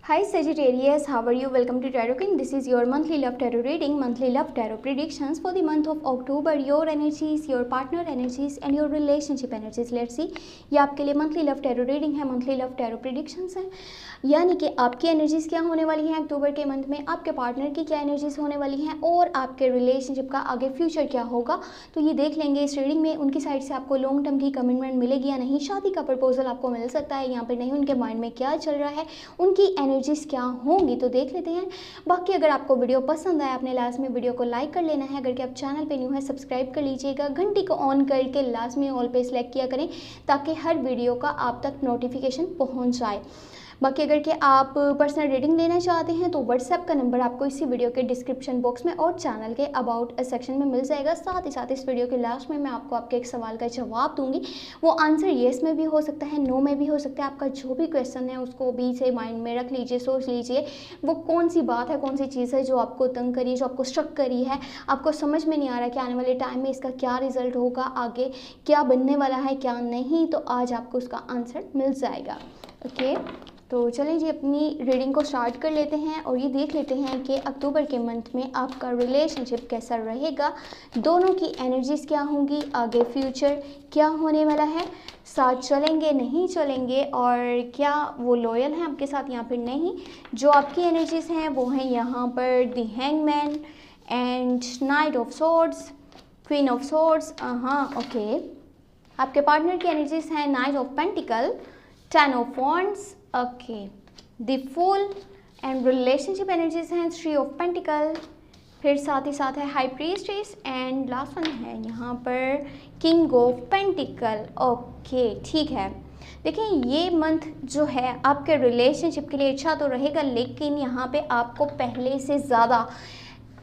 Hi Sagittarius, how are you? Welcome to Tarot King. This is your monthly love tarot reading, monthly love tarot predictions for the month of October. Your energies, your partner energies and your relationship energies. Let's see. ये आपके लिए monthly love tarot reading है, monthly love tarot predictions हैं, यानी कि आपकी energies क्या होने वाली हैं अक्टूबर के मंथ में, आपके पार्टनर की क्या एनर्जीज होने वाली हैं और आपके रिलेशनशिप का आगे फ्यूचर क्या होगा। तो ये देख लेंगे इस रीडिंग में। उनकी साइड से आपको लॉन्ग टर्म की कमिटमेंट मिलेगी या नहीं, शादी का प्रपोजल आपको मिल सकता है यहाँ पर नहीं, उनके माइंड में क्या चल रहा है, उनकी एनर्जीज क्या होंगी, तो देख लेते हैं। बाकी अगर आपको वीडियो पसंद आया, आपने लास्ट में वीडियो को लाइक कर लेना है। अगर कि आप चैनल पे न्यू है, सब्सक्राइब कर लीजिएगा, घंटी को ऑन करके लास्ट में ऑल पे सेलेक्ट किया करें ताकि हर वीडियो का आप तक नोटिफिकेशन पहुंच जाए। बाकी अगर कि आप पर्सनल रीडिंग लेना चाहते हैं तो व्हाट्सएप का नंबर आपको इसी वीडियो के डिस्क्रिप्शन बॉक्स में और चैनल के अबाउट सेक्शन में मिल जाएगा। साथ ही साथ इस वीडियो के लास्ट में मैं आपको आपके एक सवाल का जवाब दूंगी। वो आंसर येस में भी हो सकता है, नो में भी हो सकता है। आपका जो भी क्वेश्चन है उसको बीच से माइंड में रख लीजिए, सोच लीजिए वो कौन सी बात है, कौन सी चीज़ है जो आपको तंग करी, जो आपको स्ट्रक करी है, आपको समझ में नहीं आ रहा कि आने वाले टाइम में इसका क्या रिजल्ट होगा, आगे क्या बनने वाला है क्या नहीं, तो आज आपको उसका आंसर मिल जाएगा। ओके, तो चलें जी अपनी रीडिंग को स्टार्ट कर लेते हैं और ये देख लेते हैं कि अक्टूबर के मंथ में आपका रिलेशनशिप कैसा रहेगा, दोनों की एनर्जीज क्या होंगी, आगे फ्यूचर क्या होने वाला है, साथ चलेंगे नहीं चलेंगे और क्या वो लॉयल हैं आपके साथ या फिर नहीं। जो आपकी एनर्जीज हैं वो हैं यहाँ पर the hangman and knight of swords, queen of swords. हाँ ओके, आपके पार्टनर की एनर्जीज हैं knight of pentacle, 10 of wands, okay, the fool and relationship energies हैं 3 ऑफ पेंटिकल, फिर साथ ही साथ है high priestess and last one है यहाँ पर किंग ऑफ पेंटिकल। ओके ठीक है, देखिए ये मंथ जो है आपके रिलेशनशिप के लिए अच्छा तो रहेगा, लेकिन यहाँ पे आपको पहले से ज़्यादा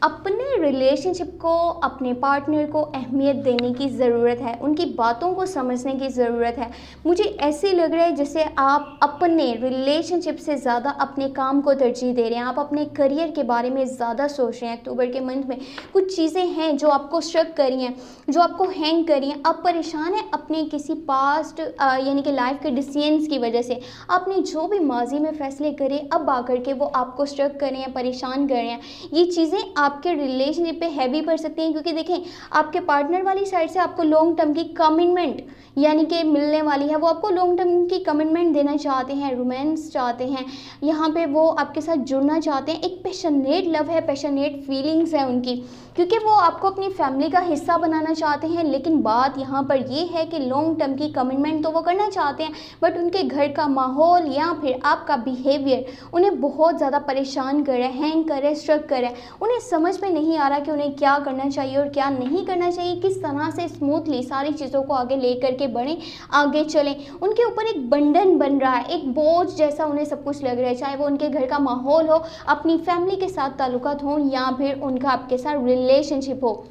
अपने रिलेशनशिप को, अपने पार्टनर को अहमियत देने की ज़रूरत है, उनकी बातों को समझने की ज़रूरत है। मुझे ऐसे लग रहा है जैसे आप अपने रिलेशनशिप से ज़्यादा अपने काम को तरजीह दे रहे हैं, आप अपने करियर के बारे में ज़्यादा सोच रहे हैं। अक्टूबर के मंथ में कुछ चीज़ें हैं जो आपको स्ट्रक करी हैं, जो आपको हैंग करी हैं, आप परेशान हैं अपने किसी पास्ट यानी कि लाइफ के डिसीजंस की वजह से। आपने जो भी माजी में फ़ैसले करे अब आकर के वो आपको स्ट्रक कर रहे हैं, परेशान कर रहे हैं। ये चीज़ें आपके रिलेशनशिप पे हैवी पड़ सकती हैं, क्योंकि देखें आपके पार्टनर वाली साइड से आपको लॉन्ग टर्म की कमिटमेंट यानी कि मिलने वाली है, वो आपको लॉन्ग टर्म की कमिटमेंट देना चाहते हैं, रोमांस चाहते हैं, यहाँ पे वो आपके साथ जुड़ना चाहते हैं। एक पैशनेट लव है, पैशनेट फीलिंग्स है उनकी, क्योंकि वो आपको अपनी फैमिली का हिस्सा बनाना चाहते हैं। लेकिन बात यहाँ पर ये है कि लॉन्ग टर्म की कमिटमेंट तो वो करना चाहते हैं, बट उनके घर का माहौल या फिर आपका बिहेवियर उन्हें बहुत ज़्यादा परेशान कर रहा है, हैंग कर रहा है, स्ट्रक कर रहा है। उन्हें समझ में नहीं आ रहा कि उन्हें क्या करना चाहिए और क्या नहीं करना चाहिए, किस तरह से स्मूथली सारी चीज़ों को आगे लेकर के बढ़ें, आगे चलें। उनके ऊपर एक बंधन बन रहा है, एक बोझ जैसा उन्हें सब कुछ लग रहा है, चाहे वो उनके घर का माहौल हो, अपनी फैमिली के साथ ताल्लुकात हों या फिर उनका आपके साथ रिलेशनशिप हो।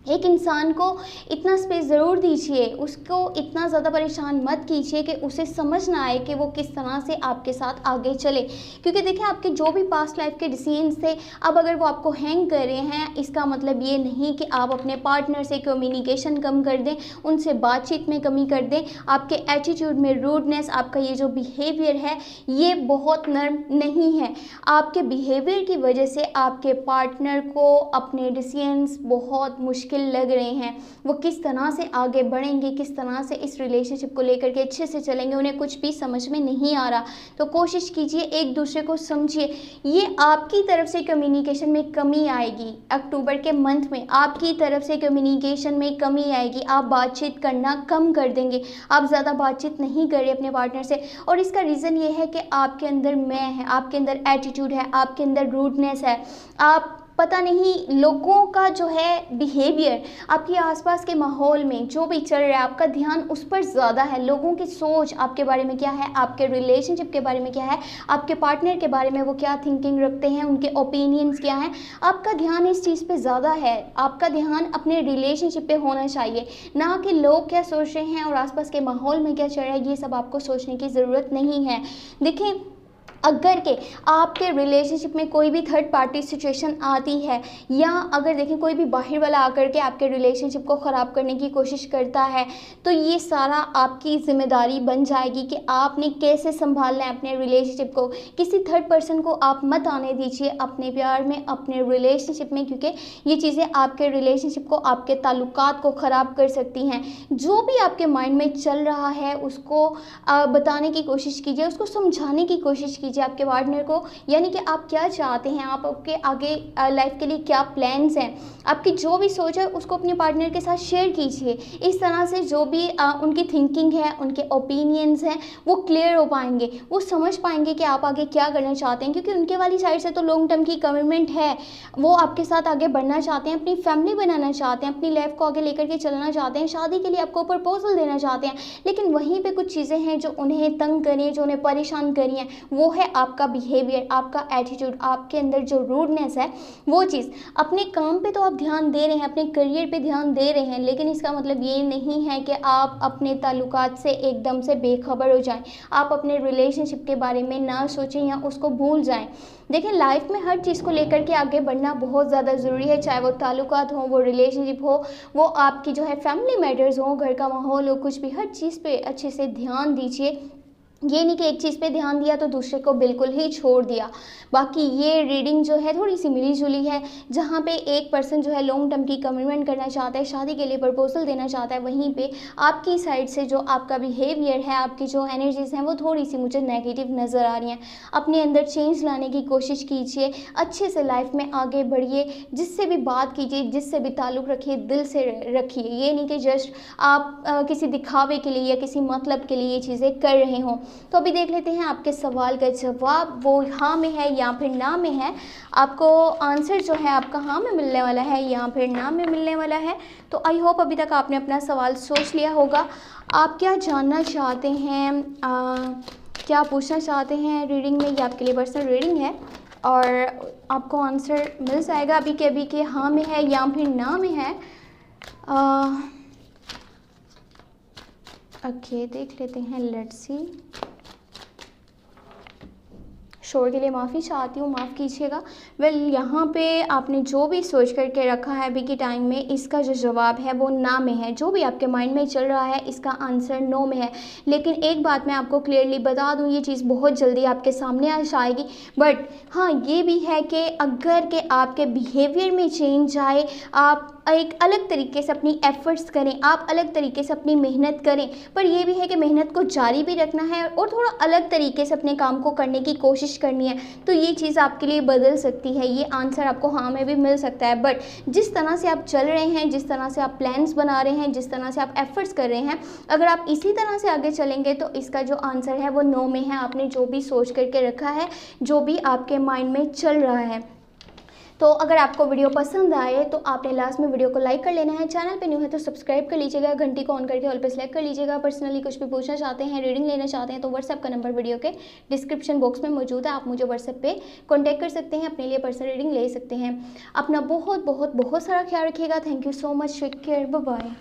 एक इंसान को इतना स्पेस ज़रूर दीजिए, उसको इतना ज़्यादा परेशान मत कीजिए कि उसे समझ ना आए कि वो किस तरह से आपके साथ आगे चले। क्योंकि देखिए आपके जो भी पास्ट लाइफ के डिसीजंस थे, अब अगर वो आपको हैंग कर रहे हैं, इसका मतलब ये नहीं कि आप अपने पार्टनर से कम्युनिकेशन कम कर दें, उनसे बातचीत में कमी कर दें। आपके एटीट्यूड में रूडनेस, आपका ये जो बिहेवियर है ये बहुत नर्म नहीं है। आपके बिहेवियर की वजह से आपके पार्टनर को अपने डिसीजंस बहुत मुश्किल लग रहे हैं। वो किस तरह से आगे बढ़ेंगे, किस तरह से इस रिलेशनशिप को लेकर के अच्छे से चलेंगे, उन्हें कुछ भी समझ में नहीं आ रहा। तो कोशिश कीजिए एक दूसरे को समझिए। ये आपकी तरफ से कम्युनिकेशन में कमी आएगी, अक्टूबर के मंथ में आपकी तरफ से कम्युनिकेशन में कमी आएगी। आप बातचीत करना कम कर देंगे, आप ज़्यादा बातचीत नहीं कर रहे अपने पार्टनर से, और इसका रीज़न ये है कि आपके अंदर मैं है, आपके अंदर एटीट्यूड है, आपके अंदर रूडनेस है। आप पता नहीं लोगों का जो है बिहेवियर, आपके आसपास के माहौल में जो भी चल रहा है आपका ध्यान उस पर ज़्यादा है। लोगों की सोच आपके बारे में क्या है, आपके रिलेशनशिप के बारे में क्या है, आपके पार्टनर के बारे में वो क्या थिंकिंग रखते हैं, उनके ओपिनियंस क्या हैं, आपका ध्यान इस चीज़ पे ज़्यादा है। आपका ध्यान अपने रिलेशनशिप पे होना चाहिए, ना कि लोग क्या सोच रहे हैं और आसपास के माहौल में क्या चल रहा है। ये सब आपको सोचने की ज़रूरत नहीं है। देखिए अगर के आपके रिलेशनशिप में कोई भी थर्ड पार्टी सिचुएशन आती है, या अगर देखें कोई भी बाहर वाला आकर के आपके रिलेशनशिप को ख़राब करने की कोशिश करता है, तो ये सारा आपकी ज़िम्मेदारी बन जाएगी कि आपने कैसे संभालना है अपने रिलेशनशिप को। किसी थर्ड पर्सन को आप मत आने दीजिए अपने प्यार में, अपने रिलेशनशिप में, क्योंकि ये चीज़ें आपके रिलेशनशिप को, आपके ताल्लुकात को ख़राब कर सकती हैं। जो भी आपके माइंड में चल रहा है उसको बताने की कोशिश कीजिए, उसको समझाने की कोशिश कीजिए आपके पार्टनर को, यानी कि आप क्या चाहते हैं, आप आपके आगे लाइफ के लिए क्या प्लान्स हैं, आपकी जो भी सोच है उसको अपने पार्टनर के साथ शेयर कीजिए। इस तरह से जो भी उनकी थिंकिंग है, उनके ओपिनियंस हैं, वो क्लियर हो पाएंगे, वो समझ पाएंगे कि आप आगे क्या करना चाहते हैं, क्योंकि उनके वाली साइड से तो लॉन्ग टर्म की कमिटमेंट है। वो आपके साथ आगे बढ़ना चाहते हैं, अपनी फैमिली बनाना चाहते हैं, अपनी लाइफ को आगे लेकर के चलना चाहते हैं, शादी के लिए आपको प्रपोजल देना चाहते हैं। लेकिन वहीं पे कुछ चीज़ें हैं जो उन्हें तंग करी हैं, जो उन्हें परेशान करी हैं, वो है आपका बिहेवियर, आपका एटीट्यूड, आपके अंदर जो रूडनेस है वो चीज़। अपने काम पे तो आप ध्यान दे रहे हैं, अपने करियर पे ध्यान दे रहे हैं, लेकिन इसका मतलब ये नहीं है कि आप अपने ताल्लुकात से एकदम से बेखबर हो जाएं, आप अपने रिलेशनशिप के बारे में ना सोचें या उसको भूल जाएं। देखिए, लाइफ में हर चीज़ को लेकर के आगे बढ़ना बहुत ज़्यादा ज़रूरी है, चाहे वो ताल्लुकात हो, वो रिलेशनशिप हो, वो आपकी जो है फैमिली मैटर्स हो, घर का माहौल हो, कुछ भी, हर चीज़ पे अच्छे से ध्यान दीजिए। ये नहीं कि एक चीज़ पे ध्यान दिया तो दूसरे को बिल्कुल ही छोड़ दिया। बाकी ये रीडिंग जो है थोड़ी सी मिली जुली है, जहाँ पे एक पर्सन जो है लॉन्ग टर्म की कमिटमेंट करना चाहता है, शादी के लिए प्रपोजल देना चाहता है, वहीं पे आपकी साइड से जो आपका बिहेवियर है, आपकी जो एनर्जीज़ हैं वो थोड़ी सी मुझे नेगेटिव नज़र आ रही हैं। अपने अंदर चेंज लाने की कोशिश कीजिए, अच्छे से लाइफ में आगे बढ़िए, जिससे भी बात कीजिए, जिससे भी ताल्लुक़ रखिए, दिल से रखिए। ये नहीं कि जस्ट आप किसी दिखावे के लिए या किसी मतलब के लिए ये चीज़ें कर रहे हों। तो अभी देख लेते हैं आपके सवाल का जवाब, वो हाँ में है या फिर ना में है। आपको आंसर जो है आपका हाँ में मिलने वाला है या फिर ना में मिलने वाला है। तो आई होप अभी तक आपने अपना सवाल सोच लिया होगा। आप क्या जानना चाहते हैं, क्या पूछना चाहते हैं रीडिंग में, ये आपके लिए पर्सनल रीडिंग है और आपको आंसर मिल जाएगा अभी के अभी कि हाँ में है या फिर ना में है। ओके, देख लेते हैं, लेट्स सी। शोर के लिए माफ़ी चाहती हूँ, माफ़ कीजिएगा। यहाँ पे आपने जो भी सोच करके रखा है अभी के टाइम में, इसका जो जवाब है वो ना में है। जो भी आपके माइंड में चल रहा है इसका आंसर नो में है। लेकिन एक बात मैं आपको क्लियरली बता दूँ, ये चीज़ बहुत जल्दी आपके सामने आ जाएगी। बट हाँ, ये भी है कि अगर के आपके बिहेवियर में चेंज आए, आप एक अलग तरीके से अपनी एफ़र्ट्स करें, आप अलग तरीके से अपनी मेहनत करें, पर यह भी है कि मेहनत को जारी भी रखना है और थोड़ा अलग तरीके से अपने काम को करने की कोशिश करनी है, तो ये चीज़ आपके लिए बदल सकती है। ये आंसर आपको हाँ में भी मिल सकता है। बट जिस तरह से आप चल रहे हैं, जिस तरह से आप प्लान्स बना रहे हैं, जिस तरह से आप एफ़र्ट्स कर रहे हैं, अगर आप इसी तरह से आगे चलेंगे तो इसका जो आंसर है वो नो में है। आपने जो भी सोच करके रखा है, जो भी आपके माइंड में चल रहा है। तो अगर आपको वीडियो पसंद आए तो आपने लास्ट में वीडियो को लाइक कर लेना है। चैनल पे न्यू है तो सब्सक्राइब कर लीजिएगा, घंटी को ऑन करके ऑल पे सेलेक्ट कर लीजिएगा। पर्सनली कुछ भी पूछना चाहते हैं, रीडिंग लेना चाहते हैं, तो व्हाट्सएप का नंबर वीडियो के डिस्क्रिप्शन बॉक्स में मौजूद है। आप मुझे व्हाट्सएप पे कॉन्टैक्ट कर सकते हैं, अपने लिए पर्सनल रीडिंग ले सकते हैं। अपना बहुत बहुत बहुत सारा ख्याल रखिएगा। Thank you so much, take care, bye bye.